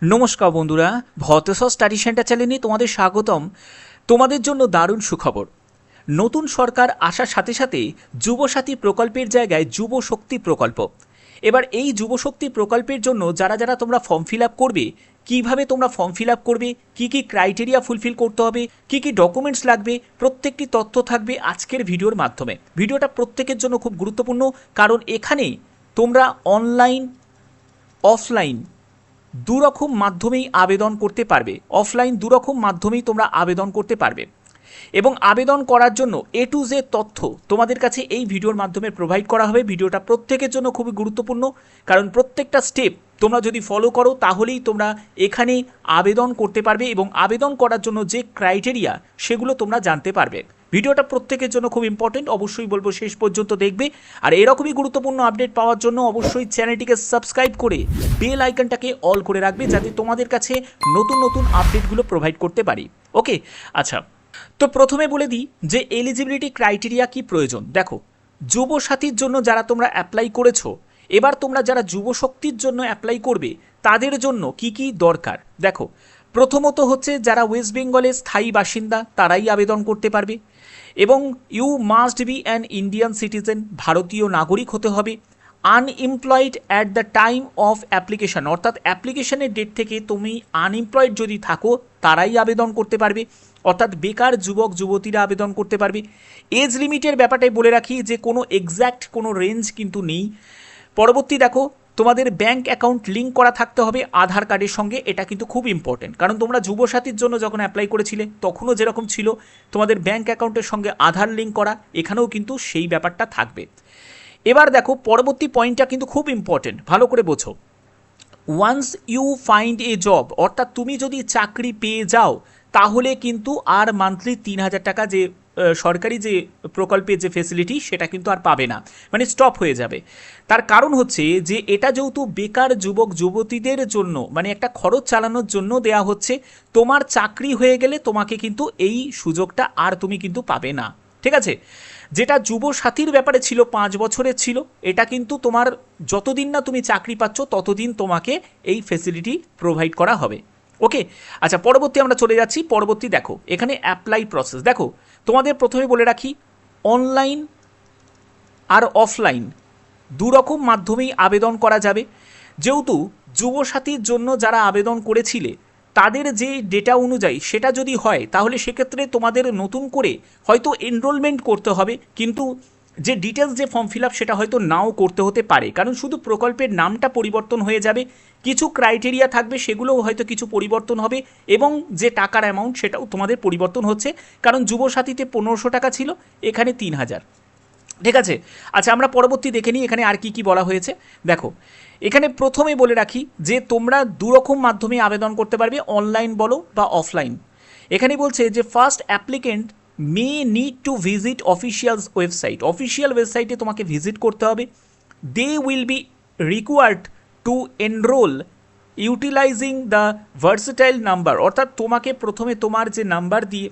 নমস্কার বন্ধুরা, ভতেশ study centre চ্যানেলে তোমাদের স্বাগতম। তোমাদের জন্য দারুণ সুখবর। নতুন সরকার আসার সাথে সাথে যুবসাথী প্রকল্পের জায়গায় যুব শক্তি প্রকল্প। এবার এই যুব শক্তি প্রকল্পের জন্য যারা যারা তোমরা ফর্ম ফিল আপ করবে, কীভাবে তোমরা ফর্ম ফিল আপ করবে, কী কী ক্রাইটেরিয়া ফুলফিল করতে হবে, কী কী ডকুমেন্টস লাগবে, প্রত্যেকটি তথ্য থাকবে আজকের ভিডিওর মাধ্যমে। ভিডিওটা প্রত্যেকের জন্য খুব গুরুত্বপূর্ণ, কারণ এখানে তোমরা অনলাইন অফলাইন দুরকম মাধ্যমেই আবেদন করতে পারবে। অফলাইন দুরকম মাধ্যমেই তোমরা আবেদন করতে পারবে এবং আবেদন করার জন্য এ টু জেড তথ্য তোমাদের কাছে এই ভিডিওর মাধ্যমে প্রোভাইড করা হবে। ভিডিওটা প্রত্যেকের জন্য খুবই গুরুত্বপূর্ণ, কারণ প্রত্যেকটা স্টেপ তোমরা যদি ফলো করো তাহলেই তোমরা এখানে আবেদন করতে পারবে এবং আবেদন করার জন্য যে ক্রাইটেরিয়া সেগুলো তোমরা জানতে পারবে। ভিডিওটা প্রত্যেকের জন্য খুব ইম্পর্টেন্ট, অবশ্যই বলবো শেষ পর্যন্ত দেখবে। আর এরকমই গুরুত্বপূর্ণ আপডেট পাওয়ার জন্য অবশ্যই চ্যানেলটিকে সাবস্ক্রাইব করে বেল আইকনটাকে অল করে রাখবে, যাতে তোমাদের কাছে নতুন নতুন আপডেটগুলো প্রোভাইড করতে পারি। ওকে, আচ্ছা, তো প্রথমে বলে দিই যে এলিজিবিলিটি ক্রাইটেরিয়া কি প্রয়োজন। দেখো, যুবসাথীর জন্য যারা তোমরা অ্যাপ্লাই করেছো, এবার তোমরা যারা যুবশক্তির জন্য অ্যাপ্লাই করবে তাদের জন্য কি কি দরকার। দেখো, প্রথমত হচ্ছে যারা ওয়েস্ট বেঙ্গলের স্থায়ী বাসিন্দা তারাই আবেদন করতে পারবে এবং you must be an Indian citizen, ভারতীয় নাগরিক হতে হবে। Unemployed at the time of application, অর্থাৎ অ্যাপ্লিকেশনের ডেট থেকে তুমি আনএমপ্লয়েড যদি থাকো তারাই আবেদন করতে পারবে, অর্থাৎ বেকার যুবক যুবতীরা আবেদন করতে পারবে। এজ লিমিটের ব্যাপারটাই বলে রাখি যে কোনো এক্স্যাক্ট কোনো রেঞ্জ কিন্তু নেই। পরবর্তী দেখো, তোমাদের ব্যাঙ্ক অ্যাকাউন্ট লিঙ্ক করা থাকতে হবে আধার কার্ডের সঙ্গে, এটা কিন্তু খুব ইম্পর্টেন্ট, কারণ তোমরা যুবসাথীর জন্য যখন অ্যাপ্লাই করেছিলে তখনও যেরকম ছিল তোমাদের ব্যাঙ্ক অ্যাকাউন্টের সঙ্গে আধার লিঙ্ক করা, এখানেও কিন্তু সেই ব্যাপারটা থাকবে। এবার দেখো, পরবর্তী পয়েন্টটা কিন্তু খুব ইম্পর্টেন্ট, ভালো করে বোঝো। Once you find a job, অর্থাৎ তুমি যদি চাকরি পেয়ে যাও তাহলে কিন্তু আর মান্থলি 3,000 টাকা যে সরকারি যে প্রকল্পের যে ফেসিলিটি সেটা কিন্তু আর পাবে না, মানে স্টপ হয়ে যাবে। তার কারণ হচ্ছে যে এটা যেহেতু বেকার যুবক যুবতীদের জন্য, মানে একটা খরচ চালানোর জন্য দেয়া হচ্ছে, তোমার চাকরি হয়ে গেলে তোমাকে কিন্তু এই সুযোগটা আর তুমি কিন্তু পাবে না। ঠিক আছে, যেটা যুবসাথীর ব্যাপারে ছিল 5 বছরের ছিল, এটা কিন্তু তোমার যতদিন না তুমি চাকরি পাচ্ছ ততদিন তোমাকে এই ফেসিলিটি প্রোভাইড করা হবে। ওকে, আচ্ছা, পরবর্তী আমরা চলে যাচ্ছি। পরবর্তী দেখো, এখানে অ্যাপ্লাই প্রসেস। দেখো, তোমাদের প্রথমে বলে রাখি অনলাইন আর অফলাইন দুরকম মাধ্যমেই আবেদন করা যাবে। যেহেতু যুবসাথীর জন্য যারা আবেদন করেছিলে তাদের যে ডেটা অনুযায়ী সেটা যদি হয় তাহলে সেক্ষেত্রে তোমাদের নতুন করে হয়তো এনরোলমেন্ট করতে হবে, কিন্তু যে ডিটেলস যে ফর্ম ফিল আপ সেটা হয়তো নাও করতে হতে পারে, কারণ শুধু প্রকল্পের নামটা পরিবর্তন হয়ে যাবে, কিছু ক্রাইটেরিয়া থাকবে সেগুলোও হয়তো কিছু পরিবর্তন হবে এবং যে টাকার অ্যামাউন্ট সেটাও তোমাদের পরিবর্তন হচ্ছে, কারণ যুবসাথীতে 1500 টাকা ছিল, এখানে 3,000। ঠিক আছে, আচ্ছা, আমরা পরবর্তী দেখে নিই এখানে আর কি কি বলা হয়েছে। দেখো, এখানে প্রথমে বলে রাখি যে তোমরা দুরকম মাধ্যমে আবেদন করতে পারবে, অনলাইন বলো বা অফলাইন। এখানে বলছে যে first applicant may need to visit official website, official ওয়েবসাইটে তোমাকে ভিজিট করতে হবে। They will be required to enroll utilizing the versatile number, অর্থাৎ তোমাকে প্রথমে তোমার যে নাম্বার দিয়ে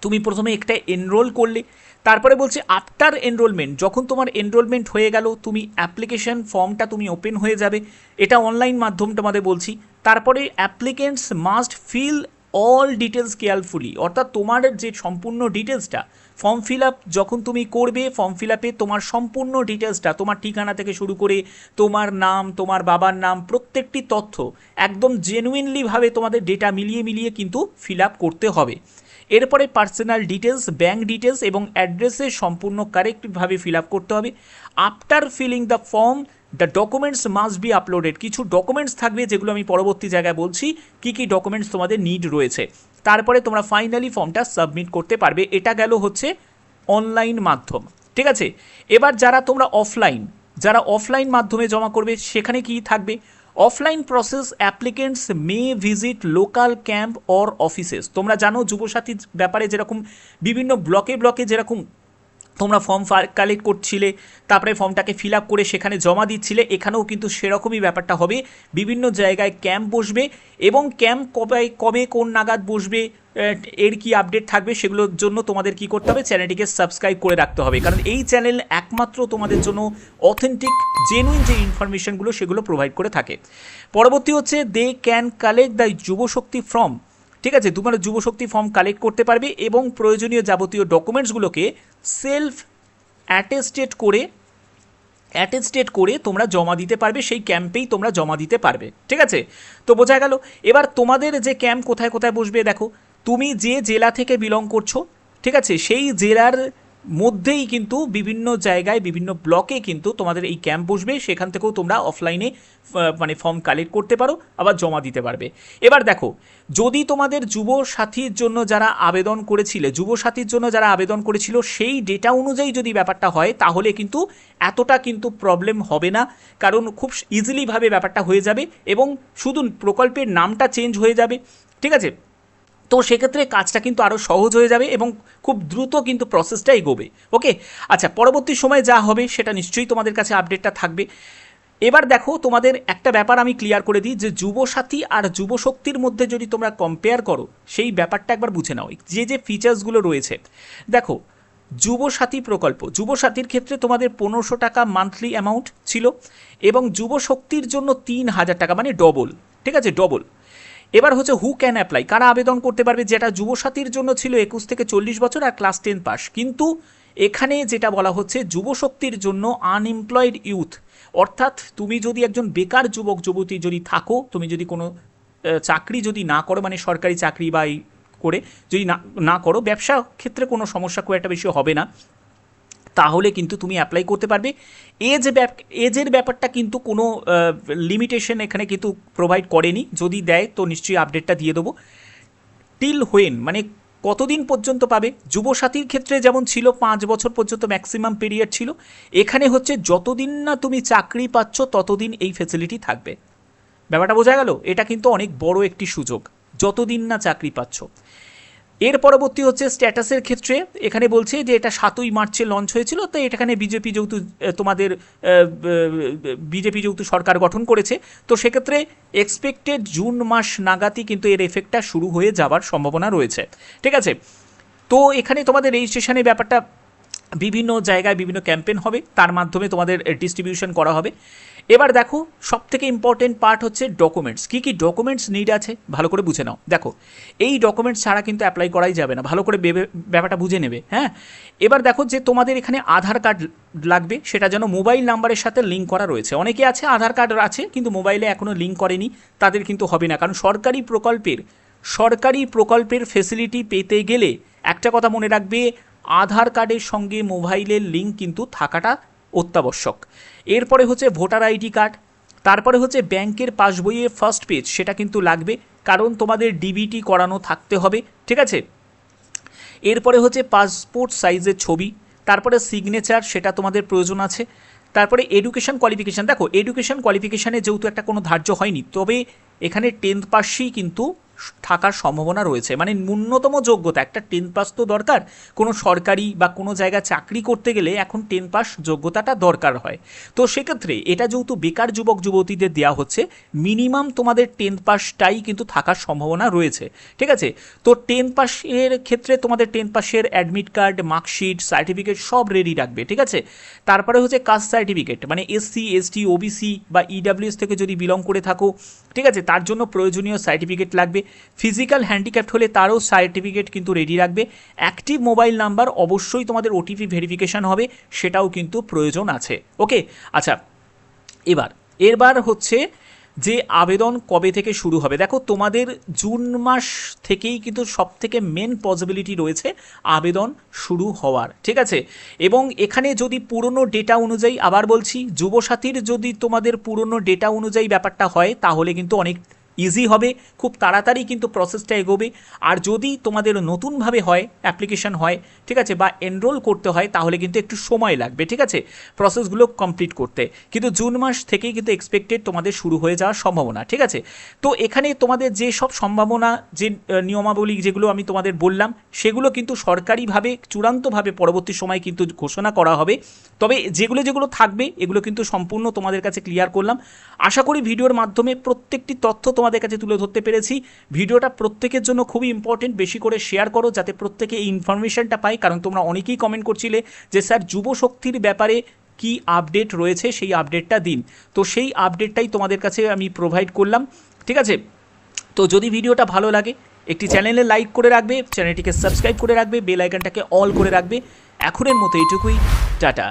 তুমি প্রথমে একটা এনরোল করলে, তারপরে বলছে আফটার এনরোলমেন্ট, যখন তোমার এনরোলমেন্ট হয়ে গেল তুমি অ্যাপ্লিকেশন ফর্মটা তুমি ওপেন হয়ে যাবে, এটা অনলাইন মাধ্যম তোমাদের বলছি। তারপরে applicants must fill all details carefully, অর্থাৎ তোমার যে সম্পূর্ণ ডিটেলসটা ফর্ম ফিল আপ যখন তুমি করবে, ফর্ম ফিল আপে তোমার সম্পূর্ণ ডিটেলসটা, তোমার ঠিকানা থেকে শুরু করে তোমার নাম, তোমার বাবার নাম, প্রত্যেকটি তথ্য একদম জেনুইনলিভাবে তোমাদের ডেটা মিলিয়ে মিলিয়ে কিন্তু ফিল আপ করতে হবে। এরপরে পার্সোনাল ডিটেলস, ব্যাঙ্ক ডিটেলস এবং অ্যাড্রেসে সম্পূর্ণ কারেক্টভাবে ফিল আপ করতে হবে। After filling the form the documents must be uploaded, কিছু ডকুমেন্টস থাকবে যেগুলো আমি পরবর্তী জায়গায় বলছি কী কী ডকুমেন্টস তোমাদের নিড রয়েছে। তারপরে তোমরা ফাইনালি ফর্মটা সাবমিট করতে পারবে। এটা গেল হচ্ছে অনলাইন মাধ্যম। ঠিক আছে, এবার যারা অফলাইন মাধ্যমে জমা করবে সেখানে কি থাকবে। Offline process applicants May visit local camp or offices, তোমরা জানো যুবসাথীর ব্যাপারে যেরকম বিভিন্ন ব্লকে ব্লকে যেরকম তোমরা ফর্ম কালেক্ট করছিলে, তারপরে ফর্মটাকে ফিল আপ করে সেখানে জমা দিচ্ছিলে, এখানেও কিন্তু সেরকমই ব্যাপারটা হবে। বিভিন্ন জায়গায় ক্যাম্প বসবে এবং ক্যাম্প কবে কোন নাগাদ বসবে, এর কি আপডেট থাকবে সেগুলোর জন্য তোমাদের কি করতে হবে, চ্যানেলটিকে সাবস্ক্রাইব করে রাখতে হবে, কারণ এই চ্যানেল একমাত্র তোমাদের জন্য অথেন্টিক জেনুইন যে ইনফরমেশনগুলো সেগুলো প্রোভাইড করে থাকে। পরবর্তী হচ্ছে দে ক্যান কালেক্ট দ্য যুবশক্তি ফর্ম। ঠিক আছে, তোমরা যুবশক্তি ফর্ম কালেক্ট করতে পারবে এবং প্রয়োজনীয় যাবতীয় ডকুমেন্টসগুলোকে সেলফ অ্যাটেস্টেড করে তোমরা জমা দিতে পারবে, সেই ক্যাম্পেই তোমরা জমা দিতে পারবে। ঠিক আছে, তো বোঝা গেল। এবার তোমাদের যে ক্যাম্প কোথায় কোথায় বসবে, দেখো তুমি যে জেলা থেকে বিলং করছো, ঠিক আছে, সেই জেলার মধ্যেই কিন্তু বিভিন্ন জায়গায় বিভিন্ন ব্লকে কিন্তু তোমাদের এই ক্যাম্প বসবে, সেখান থেকেও তোমরা অফলাইনে মানে ফর্ম কালেক্ট করতে পারো, আবার জমা দিতে পারবে। এবার দেখো, যদি তোমাদের যুবসাথীর জন্য যারা আবেদন করেছিল সেই ডেটা অনুযায়ী যদি ব্যাপারটা হয়, তাহলে কিন্তু এতটা কিন্তু প্রবলেম হবে না, কারণ খুব ইজিলিভাবে ব্যাপারটা হয়ে যাবে এবং শুধু প্রকল্পের নামটা চেঞ্জ হয়ে যাবে। ঠিক আছে, তো সেক্ষেত্রে কাজটা কিন্তু আরও সহজ হয়ে যাবে এবং খুব দ্রুত কিন্তু প্রসেসটা এগোবে। ওকে, আচ্ছা, পরবর্তী সময়ে যা হবে সেটা নিশ্চয়ই তোমাদের কাছে আপডেটটা থাকবে। এবার দেখো, তোমাদের একটা ব্যাপার আমি ক্লিয়ার করে দিই, যে যুবসাথী আর যুবশক্তির মধ্যে যদি তোমরা কম্পেয়ার করো, সেই ব্যাপারটা একবার বুঝে নাও, যে ফিচার্সগুলো রয়েছে। দেখো, যুবসাথী প্রকল্প, যুবসাথীর ক্ষেত্রে তোমাদের 1500 টাকা মান্থলি অ্যামাউন্ট ছিল এবং যুবশক্তির জন্য 3000 টাকা, মানে ডবল। ঠিক আছে, ডবল। এবার হচ্ছে হু ক্যান অ্যাপ্লাই, কারা আবেদন করতে পারবে, যেটা যুবসাথীর জন্য ছিল 21 থেকে 40 বছর আর ক্লাস 10 পাস, কিন্তু এখানে যেটা বলা হচ্ছে যুবশক্তির জন্য আনএমপ্লয়েড ইউথ, অর্থাৎ তুমি যদি একজন বেকার যুবক যুবতী যদি থাকো, তুমি যদি কোনো চাকরি যদি না করো, মানে সরকারি চাকরি বা করে যদি না করো, ব্যবসা ক্ষেত্রে কোনো সমস্যা খুব একটা বেশি হবে না, তাহলে কিন্তু তুমি অ্যাপ্লাই করতে পারবে। এজের ব্যাপারটা কিন্তু কোনো লিমিটেশন এখানে কিন্তু প্রোভাইড করেনি, যদি দেয় তো নিশ্চয়ই আপডেটটা দিয়ে দেবো। টিল হোয়েন, মানে কতদিন পর্যন্ত পাবে, যুবসাথীর ক্ষেত্রে যেমন ছিল 5 বছর পর্যন্ত ম্যাক্সিমাম পিরিয়ড ছিল, এখানে হচ্ছে যতদিন না তুমি চাকরি পাচ্ছ ততদিন এই ফেসিলিটি থাকবে। ব্যাপারটা বোঝা গেল, এটা কিন্তু অনেক বড় একটি সুযোগ, যতদিন না চাকরি পাচ্ছ। এর পরবর্তী হচ্ছে স্ট্যাটাসের ক্ষেত্রে, এখানে বলছে যে এটা 7ই মার্চে লঞ্চ হয়েছিল, তো এখানে বিজেপি যেহেতু সরকার গঠন করেছে, তো সেক্ষেত্রে এক্সপেক্টেড জুন মাস নাগাদই কিন্তু এর এফেক্টটা শুরু হয়ে যাবার সম্ভাবনা রয়েছে। ঠিক আছে, তো এখানে তোমাদের রেজিস্ট্রেশনের ব্যাপারটা বিভিন্ন জায়গায় বিভিন্ন ক্যাম্পেইন হবে, তার মাধ্যমে তোমাদের ডিস্ট্রিবিউশন করা হবে। এবার দেখো, সবথেকে ইম্পর্টেন্ট পার্ট হচ্ছে ডকুমেন্টস। কী কী ডকুমেন্টস নিড আছে ভালো করে বুঝে নাও। দেখো, এই ডকুমেন্টস ছাড়া কিন্তু অ্যাপ্লাই করাই যাবে না, ভালো করে ব্যাপারটা বুঝে নেবে। হ্যাঁ, এবার দেখো যে তোমাদের এখানে আধার কার্ড লাগবে, সেটা যেন মোবাইল নাম্বারের সাথে লিঙ্ক করা রয়েছে। অনেকে আছে আধার কার্ড আছে কিন্তু মোবাইলে এখনও লিঙ্ক করেনি, তাদের কিন্তু হবে না, কারণ সরকারি প্রকল্পের ফেসিলিটি পেতে গেলে একটা কথা মনে রাখবে, আধার কার্ডের সঙ্গে মোবাইলের লিঙ্ক কিন্তু থাকাটা অত্যাবশ্যক। এরপরে হচ্ছে ভোটার আইডি কার্ড, তারপরে হচ্ছে ব্যাংকের পাসবইয়ের ফার্স্ট পেজ, সেটা কিন্তু লাগবে, কারণ তোমাদের ডিবিটি করানো থাকতে হবে। ঠিক আছে, এরপরে হচ্ছে পাসপোর্ট সাইজের ছবি, তারপরে সিগনেচার, সেটা তোমাদের প্রয়োজন আছে। তারপরে এডুকেশন কোয়ালিফিকেশান, দেখো এডুকেশন কোয়ালিফিকেশানে যেহেতু একটা কোনো ধার্য হয়নি, তবে এখানে 10th পাসই কিন্তু থাকার সম্ভাবনা রয়েছে, মানে ন্যূনতম যোগ্যতা একটা 10th পাস তো দরকার। কোনো সরকারি বা কোনো জায়গায় চাকরি করতে গেলে এখন 10th পাস যোগ্যতাটা দরকার হয়। তো সেক্ষেত্রে এটা যেহেতু বেকার যুবক যুবতীদের দেওয়া হচ্ছে, মিনিমাম তোমাদের 10th পাসটাই কিন্তু থাকার সম্ভাবনা রয়েছে। ঠিক আছে, তো 10th পাসের ক্ষেত্রে তোমাদের 10th পাসের অ্যাডমিট কার্ড, মার্কশিট, সার্টিফিকেট সব রেডি রাখবে। ঠিক আছে, তারপরে হচ্ছে কাস্ট সার্টিফিকেট, মানে এসসি এসটি ওবিসি বা ইডাব্লিউএস থেকে যদি বিলং করে থাকো, ঠিক আছে, তার জন্য প্রয়োজনীয় সার্টিফিকেট লাগবে। ফিজিক্যাল হ্যান্ডিক্যাপ্ট হলে তারও সার্টিফিকেট কিন্তু রেডি রাখবে। অ্যাক্টিভ মোবাইল নাম্বার, অবশ্যই তোমাদের ওটিপি ভেরিফিকেশান হবে, সেটাও কিন্তু প্রয়োজন আছে। ওকে, আচ্ছা, এবার হচ্ছে যে আবেদন কবে থেকে শুরু হবে। দেখো, তোমাদের জুন মাস থেকেই কিন্তু সবথেকে মেন পসিবিলিটি রয়েছে আবেদন শুরু হওয়ার। ঠিক আছে, এবং এখানে যদি পুরনো ডেটা অনুযায়ী, আবার বলছি, যুবসাথীর যদি তোমাদের পুরনো ডেটা অনুযায়ী ব্যাপারটা হয়, তাহলে কিন্তু অনেক ইজি হবে, খুব তাড়াতাড়ি কিন্তু প্রসেসটা এগোবে। আর যদি তোমাদের নতুনভাবে হয়, অ্যাপ্লিকেশন হয়, ঠিক আছে, বা এনরোল করতে হয়, তাহলে কিন্তু একটু সময় লাগবে। ঠিক আছে, প্রসেসগুলো কমপ্লিট করতে, কিন্তু জুন মাস থেকেই কিন্তু এক্সপেক্টেড তোমাদের শুরু হয়ে যাওয়ার সম্ভাবনা। ঠিক আছে, তো এখানে তোমাদের যে সব সম্ভাবনা, যে নিয়মাবলী যেগুলো আমি তোমাদের বললাম, সেগুলো কিন্তু সরকারিভাবে চূড়ান্তভাবে পরবর্তী সময় কিন্তু ঘোষণা করা হবে। তবে যেগুলো থাকবে, এগুলো কিন্তু সম্পূর্ণ তোমাদের কাছে ক্লিয়ার করলাম। আশা করি ভিডিওর মাধ্যমে প্রত্যেকটি তথ্য তোমাদের কাছে তুলে ধরতে পেরেছি। ভিডিওটা প্রত্যেকের জন্য খুবই ইম্পর্টেন্ট, বেশি করে শেয়ার করো যাতে প্রত্যেকে এই ইনফরমেশনটা পায়, কারণ তোমরা অনেকেই কমেন্ট করছিলে যে স্যার যুব শক্তির ব্যাপারে কি আপডেট রয়েছে সেই আপডেটটা দিন। তো সেই আপডেটটাই তোমাদের কাছে আমি প্রোভাইড করলাম, ঠিক আছে। তো যদি ভিডিওটা ভালো লাগে একটি চ্যানেলে লাইক করে রাখবে, চ্যানেলটিকে সাবস্ক্রাইব করে রাখবে, বেল আইকনটাকে অল করে রাখবে। এখনের মতো এইটুকুই, টাটা।